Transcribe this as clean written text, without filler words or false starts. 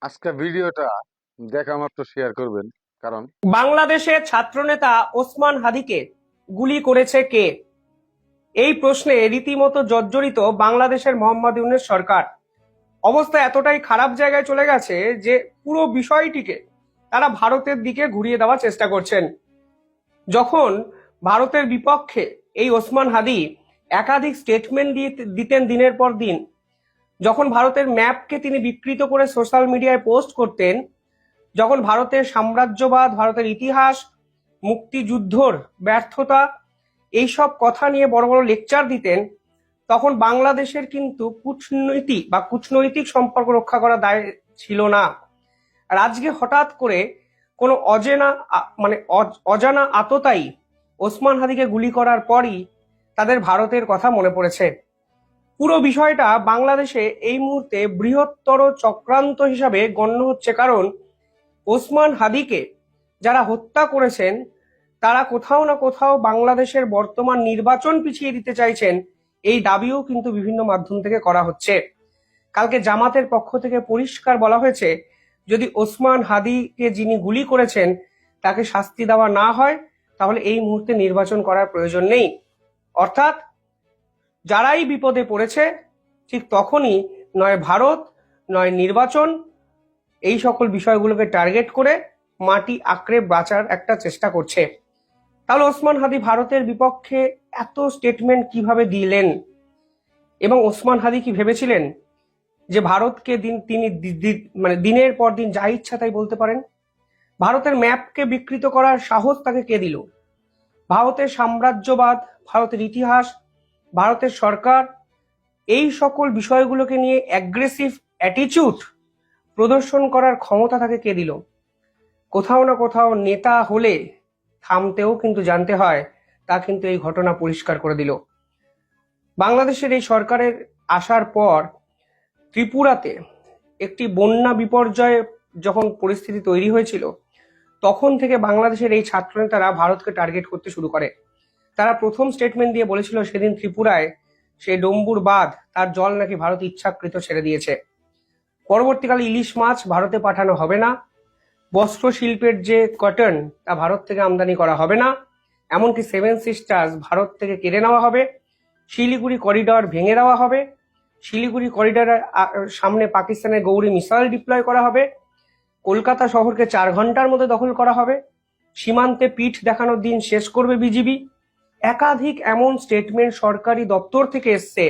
আজকে ভিডিওটা দেখা মাত্র শেয়ার করবেন, কারণ বাংলাদেশের ছাত্রনেতা ওসমান হাদিকে গুলি করেছে কে? এই প্রশ্নে রীতিমতো জর্জরিত বাংলাদেশের মোহাম্মদ ইউনূস সরকার। অবস্থা এতটাই খারাপ জায়গায় চলে গেছে যে পুরো বিষয়টিকে তারা ভারতের দিকে ঘুরিয়ে দেওয়ার চেষ্টা করছেন। যখন ভারতের বিপক্ষে এই ওসমান হাদি একাধিক স্টেটমেন্ট দিতেন দিনের পর দিন, যখন ভারতের ম্যাপকে তিনি বিকৃত করে সোশ্যাল মিডিয়ায় পোস্ট করতেন, যখন ভারতের সাম্রাজ্যবাদ, ভারতের ইতিহাস, মুক্তিযুদ্ধর ব্যর্থতা, এইসব কথা নিয়ে বড় বড় লেকচার দিতেন, তখন বাংলাদেশের কিন্তু কূটনৈতিক সম্পর্ক রক্ষা করা দায় ছিল না। আর আজকে হঠাৎ করে কোনো অজানা আততায়ী ওসমান হাদিকে গুলি করার পরই তাদের ভারতের কথা মনে পড়েছে। পুরো বিষয়টা বাংলাদেশে এই মুহূর্তে বৃহত্তর চক্রান্ত হিসাবে গণ্য হচ্ছে, কারণ ওসমান হাদিকে যারা হত্যা করেছেন তারা কোথাও না কোথাও বাংলাদেশের বর্তমান নির্বাচন পিছিয়ে দিতে চাইছেন, এই দাবিও কিন্তু বিভিন্ন মাধ্যম থেকে করা হচ্ছে। কালকে জামাতের পক্ষ থেকে পরিষ্কার বলা হয়েছে, যদি ওসমান হাদিকে যিনি গুলি করেছেন তাকে শাস্তি দেওয়া না হয় তাহলে এই মুহূর্তে নির্বাচন করার প্রয়োজন নেই। অর্থাৎ যারাই বিপদে পড়েছে ঠিক তখনই নয় ভারত, নয় নির্বাচন, এই সকল বিষয়গুলোকে টার্গেট করে মাটি আঁকড়ে বাঁচার একটা চেষ্টা করছে। তাহলে ওসমান হাদি ভারতের বিপক্ষে এত স্টেটমেন্ট কিভাবে দিলেন? এবং ওসমান হাদি কি ভেবেছিলেন যে ভারতকে তিনি দিনের পর দিন যা ইচ্ছা তাই বলতে পারেন? ভারতের ম্যাপকে বিকৃত করার সাহস তাকে কে দিল? ভারতের সাম্রাজ্যবাদ, ভারতের ইতিহাস, ভারতের সরকার, এই সকল বিষয়গুলোকে নিয়ে অ্যাগ্রেসিভ অ্যাটিচিউড প্রদর্শন করার ক্ষমতা তাকে কে দিল? কোথাও না কোথাও নেতা হলে থামতেও কিন্তু জানতে হয়, তা কিন্তু এই ঘটনা পরিষ্কার করে দিল। বাংলাদেশের এই সরকারের আসার পর ত্রিপুরাতে একটি বন্যা বিপর্যয় যখন পরিস্থিতি তৈরি হয়েছিল, তখন থেকে বাংলাদেশের এই ছাত্রনেতারা ভারতকে টার্গেট করতে শুরু করে। তারা প্রথম স্টেটমেন্ট দিয়ে বলেছিল সেদিন ত্রিপুরায় সেই ডম্বুর বাঁধ, তার জল নাকি ভারত ইচ্ছাকৃত ছেড়ে দিয়েছে। পরবর্তীকালে ইলিশ মাছ ভারতে পাঠানো হবে না, বস্ত্র শিল্পের যে কটন তা ভারত থেকে আমদানি করা হবে না, এমনকি সেভেন সিস্টার্স ভারত থেকে কেড়ে নেওয়া হবে, শিলিগুড়ি করিডর ভেঙে দেওয়া হবে, শিলিগুড়ি করিডরের সামনে পাকিস্তানের গৌরী মিসাইল ডিপ্লয় করা হবে, কলকাতা শহরকে 4 ঘন্টার মধ্যে দখল করা হবে, সীমান্তে পিঠ দেখানোর দিন শেষ করবে বিজিবি। একাধিক এমন স্টেটমেন্ট সরকারি দপ্তর থেকে এসছে